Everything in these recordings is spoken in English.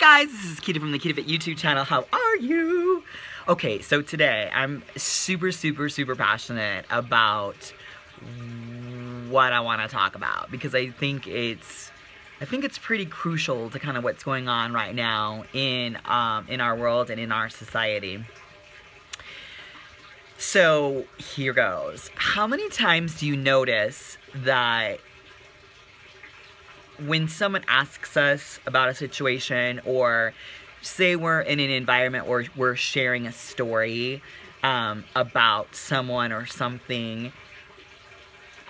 guys, this is Kita from the Kita Fit YouTube channel. How are you? Okay, so today I'm super passionate about what I want to talk about because I think it's pretty crucial to kind of what's going on right now in our world and in our society. So here goes. How many times do you notice that when someone asks us about a situation, or say we're in an environment where we're sharing a story about someone or something,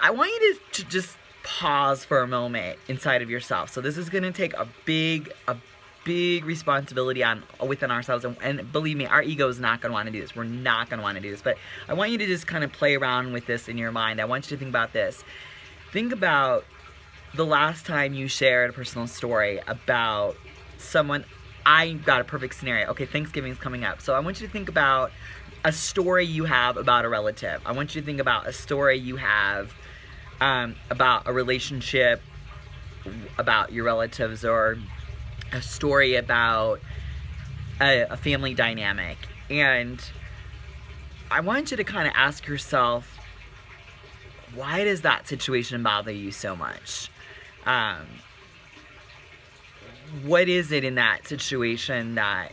I want you to just pause for a moment inside of yourself. So this is going to take a big responsibility within ourselves, and believe me, our ego is not going to want to do this. We're not going to want to do this, but I want you to just kind of play around with this in your mind. I want you to think about this. Think about the last time you shared a personal story about someone. I got a perfect scenario. Okay, Thanksgiving is coming up. So I want you to think about a story you have about a relative. I want you to think about a story you have about a relationship, about your relatives, or a story about a family dynamic. And I want you to kind of ask yourself, why does that situation bother you so much? What is it in that situation that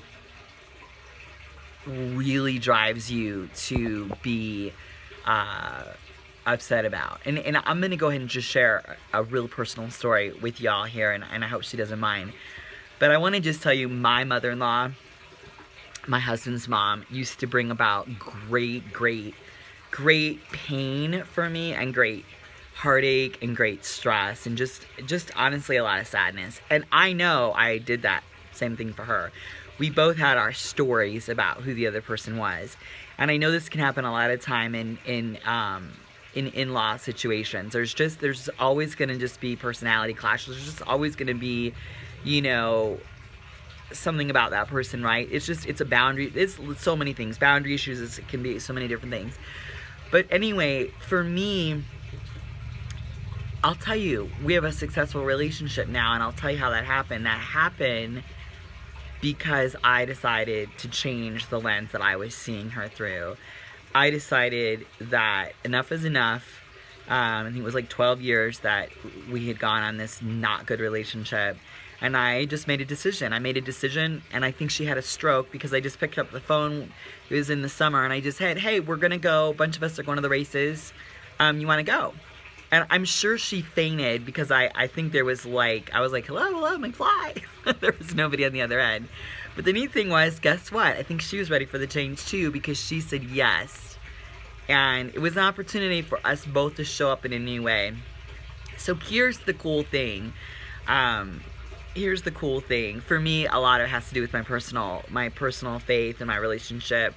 really drives you to be upset about? And I'm going to go ahead and just share a real personal story with y'all here, and I hope she doesn't mind. But I want to just tell you, my mother-in-law, my husband's mom, used to bring about great pain for me, and great heartache, and great stress, and just honestly a lot of sadness. And I know I did that same thing for her. We both had our stories about who the other person was, and I know this can happen a lot of time in in-law situations. There's always going to just be personality clashes. There's just always going to be, you know, something about that person, right? It's a boundary. It's so many things. Boundary issues, it can be so many different things. But anyway, for me, I'll tell you, we have a successful relationship now, and I'll tell you how that happened. That happened because I decided to change the lens that I was seeing her through. I decided that enough is enough. I think it was like 12 years that we had gone on this not good relationship. And I just made a decision. I made a decision, and I think she had a stroke because I just picked up the phone. It was in the summer, and I just said, hey, we're going to go. A bunch of us are going to the races. You want to go? And I'm sure she fainted because I think there was like, I was like, hello, McFly. There was nobody on the other end. But the neat thing was, guess what? I think she was ready for the change too, because she said yes. And it was an opportunity for us both to show up in a new way. So here's the cool thing. Here's the cool thing. For me, a lot of it has to do with my personal faith and my relationship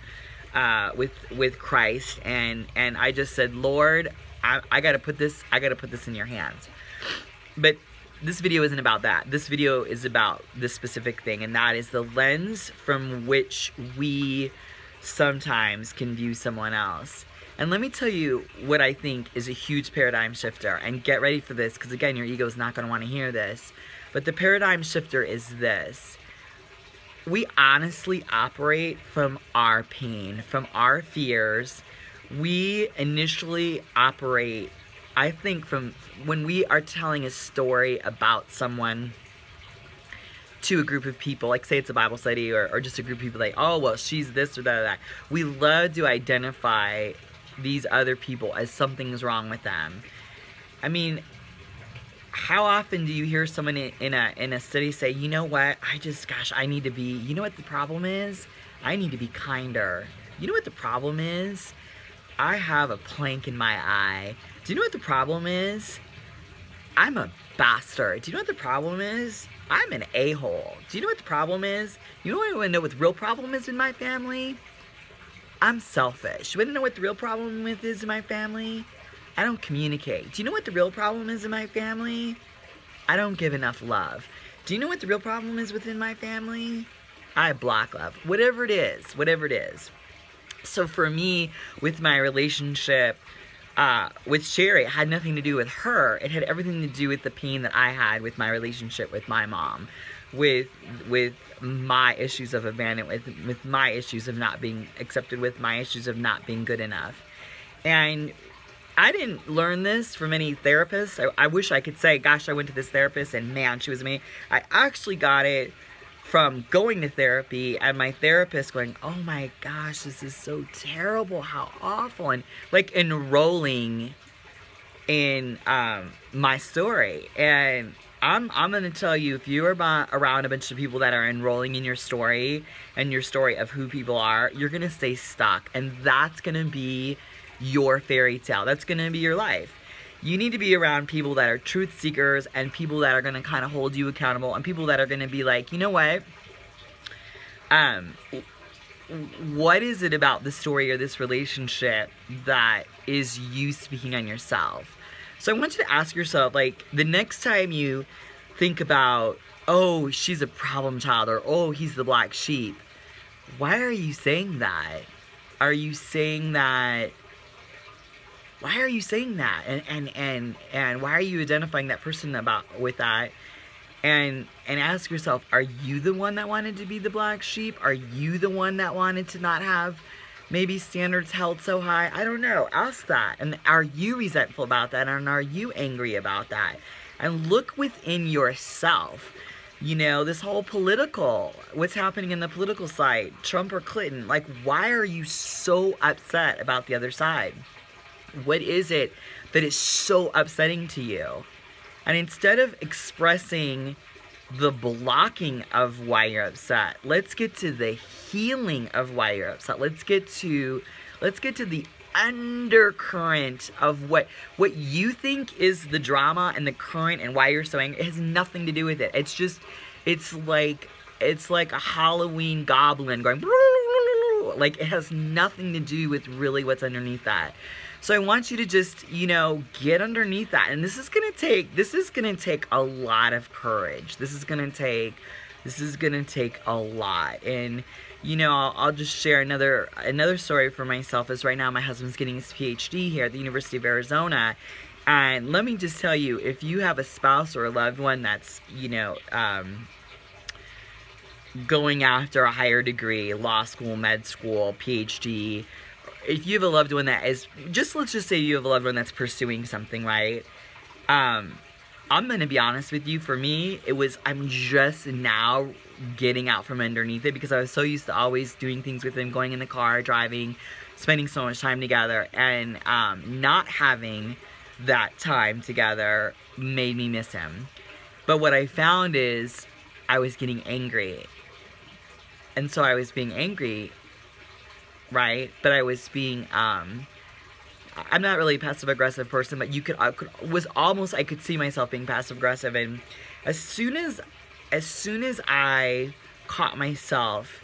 with Christ. And I just said, Lord, I gotta put this in your hands. But this video isn't about that. This video is about this specific thing, and that is the lens from which we sometimes can view someone else. And let me tell you what I think is a huge paradigm shifter. And get ready for this, because again, your ego is not going to want to hear this. But the paradigm shifter is this. We honestly operate from our pain, from our fears. We initially operate, I think, from when we are telling a story about someone to a group of people, like say it's a Bible study or just a group of people, like, oh, well, she's this or that or that. We love to identify these other people as something's wrong with them. I mean, how often do you hear someone in a study say, you know what, gosh, I need to be, you know what the problem is? I need to be kinder. You know what the problem is? I have a plank in my eye. Do you know what the problem is? I'm a bastard. Do you know what the problem is? I'm an a-hole. Do you know what the problem is? You want to know what the real problem is in my family? I'm selfish. You want to know what the real problem is in my family? I don't communicate. Do you know what the real problem is in my family? I don't give enough love. Do you know what the real problem is within my family? I block love. Whatever it is. So for me, with my relationship with Sherry, it had nothing to do with her. It had everything to do with the pain that I had with my relationship with my mom, with my issues of abandonment, with my issues of not being accepted, with my issues of not being good enough. And I didn't learn this from any therapist. I wish I could say, gosh, I went to this therapist and man, she was amazing. I actually got it from going to therapy and my therapist going, oh my gosh, this is so terrible, how awful, and like enrolling in my story. And I'm gonna tell you, if you're around a bunch of people that are enrolling in your story and your story of who people are, you're gonna stay stuck, and that's gonna be your fairy tale. That's gonna be your life. You need to be around people that are truth seekers and people that are going to kind of hold you accountable and people that are going to be like, you know what is it about the story or this relationship that is you speaking on yourself? So I want you to ask yourself, like, the next time you think about, oh, she's a problem child, or oh, he's the black sheep, why are you saying that? Are you saying that? Why are you saying that? And why are you identifying that person with that? And ask yourself, are you the one that wanted to be the black sheep? Are you the one that wanted to not have maybe standards held so high? I don't know. Ask that. And are you resentful about that? And are you angry about that? And look within yourself. You know, this whole political, what's happening in the political side, Trump or Clinton, like, why are you so upset about the other side? What is it that is so upsetting to you? And instead of expressing the blocking of why you're upset, let's get to the healing of why you're upset. Let's get to the undercurrent of what you think is the drama and the current and why you're so angry. It has nothing to do with it. It's like a Halloween goblin going, like, it has nothing to do with really what's underneath that. So I want you to just, you know, get underneath that. And this is going to take a lot of courage. This is going to take a lot. And, you know, I'll just share another story for myself. Is right now my husband's getting his PhD here at the University of Arizona. And let me just tell you, if you have a spouse or a loved one that's, you know, going after a higher degree, law school, med school, PhD, if you have a loved one that is, let's just say you have a loved one that's pursuing something, right? I'm going to be honest with you. For me, I'm just now getting out from underneath it because I was so used to always doing things with him, going in the car, driving, spending so much time together, and not having that time together made me miss him. But what I found is I was getting angry. And so I was being angry, right? But I was being, I'm not really a passive-aggressive person, but I could see myself being passive-aggressive. And as soon as I caught myself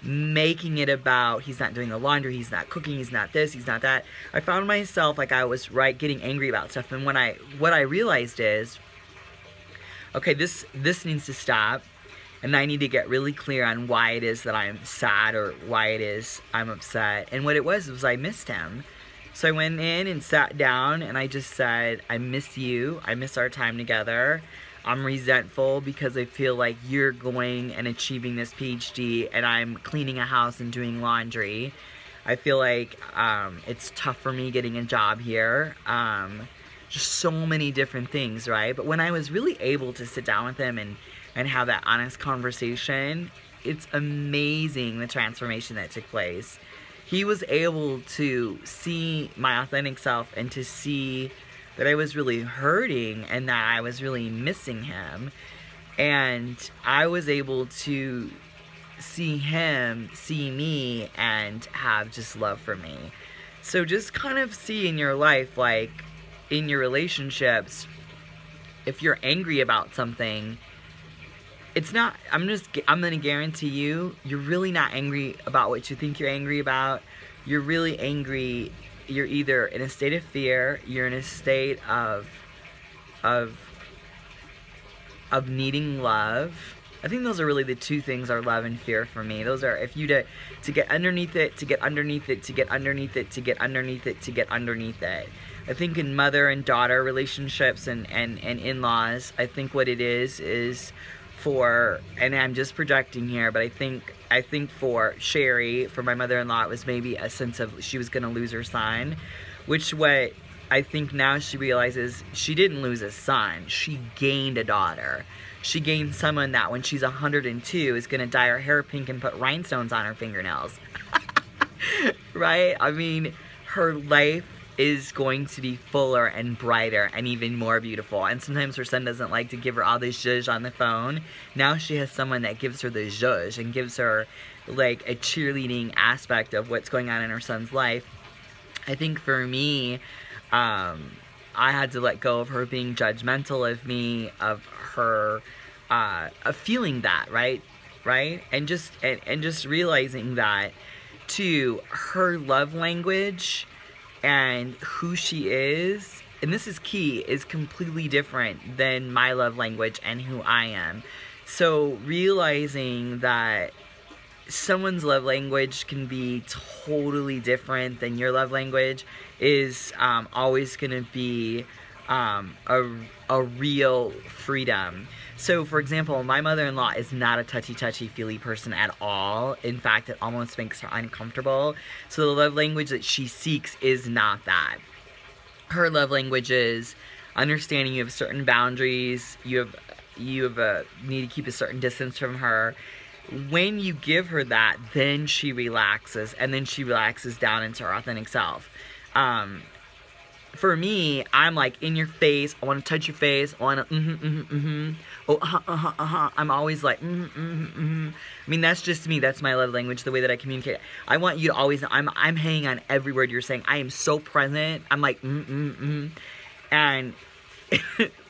making it about, he's not doing the laundry, he's not cooking, he's not this, he's not that, I found myself, like, I was, getting angry about stuff. And what I realized is, okay, this needs to stop. And I need to get really clear on why it is that I'm sad or why it is I'm upset. And what it was I missed him. So I went in and sat down and I just said, I miss you. I miss our time together. I'm resentful because I feel like you're going and achieving this PhD and I'm cleaning a house and doing laundry. I feel like it's tough for me getting a job here. Just so many different things, right? But when I was really able to sit down with him and have that honest conversation, it's amazing the transformation that took place. He was able to see my authentic self and to see that I was really hurting and that I was really missing him. And I was able to see him see me and have just love for me. So just kind of see in your life, like in your relationships, if you're angry about something, it's not, I'm going to guarantee you, you're really not angry about what you think you're angry about. You're really angry. You're either in a state of fear, you're in a state of needing love. I think those are really the two things, are love and fear for me. Those are, if you to get underneath it, to get underneath it, to get underneath it, to get underneath it, to get underneath it. I think in mother and daughter relationships and in-laws, I think what it is for, and I'm just projecting here, but I think for Sherry, for my mother-in-law, it was maybe a sense of she was going to lose her son, which what I think now she realizes, she didn't lose a son, she gained a daughter. She gained someone that when she's 102 is going to dye her hair pink and put rhinestones on her fingernails. Right? I mean, her life is going to be fuller and brighter and even more beautiful. And sometimes her son doesn't like to give her all this zhuzh on the phone. Now she has someone that gives her the zhuzh and gives her like a cheerleading aspect of what's going on in her son's life. I think for me, I had to let go of her being judgmental of me, of her of feeling that, right? And just realizing that too, her love language and who she is, and this is key, is completely different than my love language and who I am. So realizing that someone's love language can be totally different than your love language is always going to be a real freedom. So, for example, my mother-in-law is not a touchy, feely person at all. In fact, it almost makes her uncomfortable. So the love language that she seeks is not that. Her love language is understanding you have certain boundaries, you need to keep a certain distance from her. When you give her that, then she relaxes, and then she relaxes down into her authentic self. For me, I'm like in your face. I want to touch your face. I want to Oh, I'm always like I mean, that's just me. That's my love language. The way that I communicate. I want you to always. I'm hanging on every word you're saying. I am so present. I'm like and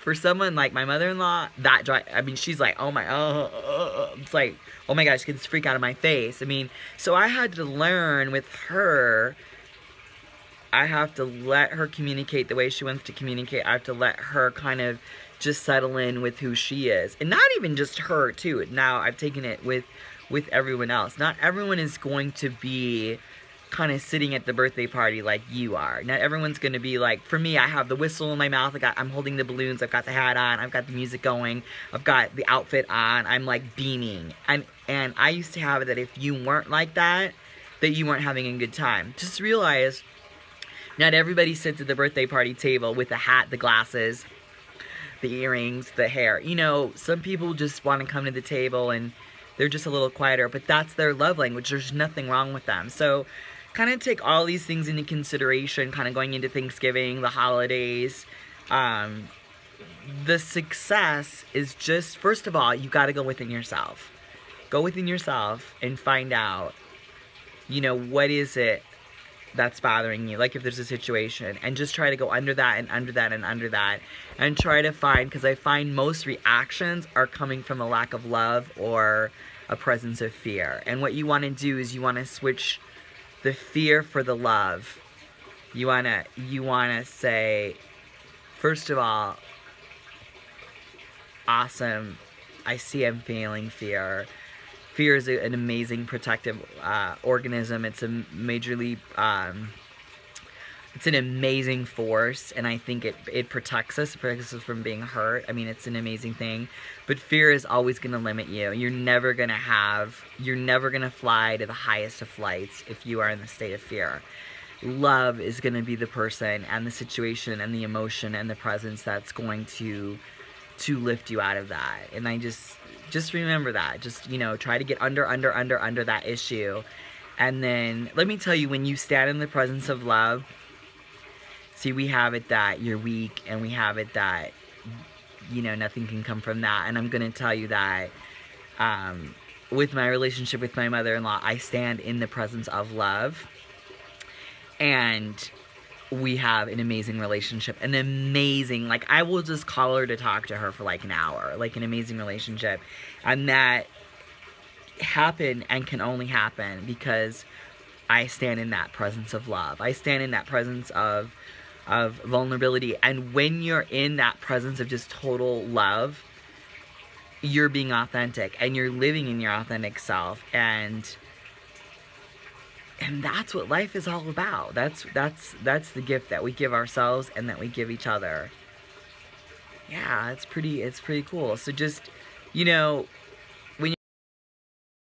for someone like my mother-in-law, I mean, she's like, oh my, it's like, oh my gosh, gets freak out of my face. I mean, so I had to learn with her. I have to let her communicate the way she wants to communicate. I have to let her kind of just settle in with who she is. And not even just her, too. Now I've taken it with everyone else. Not everyone is going to be kind of sitting at the birthday party like you are. Not everyone's going to be like, for me, I have the whistle in my mouth. I'm holding the balloons. I've got the hat on. I've got the music going. I've got the outfit on. I'm like beaming. And I used to have it that if you weren't like that you weren't having a good time. Just realize not everybody sits at the birthday party table with the hat, the glasses, the earrings, the hair. You know, some people just want to come to the table and they're just a little quieter, but that's their love language. There's nothing wrong with them. So kind of take all these things into consideration, kind of going into Thanksgiving, the holidays. The success is just, first of all, you got to go within yourself. Go within yourself and find out, you know, what is it that's bothering you, like if there's a situation, and just try to go under that and under that and under that, and try to find, because I find most reactions are coming from a lack of love or a presence of fear. And what you want to do is you want to switch the fear for the love. You want to say, first of all, awesome, I see I'm feeling fear. Fear is an amazing protective organism. It's a majorly, it's an amazing force, and I think it protects us. It protects us from being hurt. I mean, it's an amazing thing. But fear is always going to limit you. You're never going to fly to the highest of flights if you are in the state of fear. Love is going to be the person and the situation and the emotion and the presence that's going to lift you out of that. And I just remember that. Just, you know, try to get under that issue. And then, let me tell you, when you stand in the presence of love, see, we have it that you're weak, and we have it that, you know, nothing can come from that. And I'm going to tell you that with my relationship with my mother-in-law, I stand in the presence of love. And we have an amazing relationship, an amazing, like, I will just call her to talk to her for like an hour, like an amazing relationship. And that happened and can only happen because I stand in that presence of love. I stand in that presence of vulnerability. And when you're in that presence of just total love, you're being authentic and you're living in your authentic self. And And that's what life is all about. That's the gift that we give ourselves and that we give each other. Yeah, it's pretty cool. So just, you know,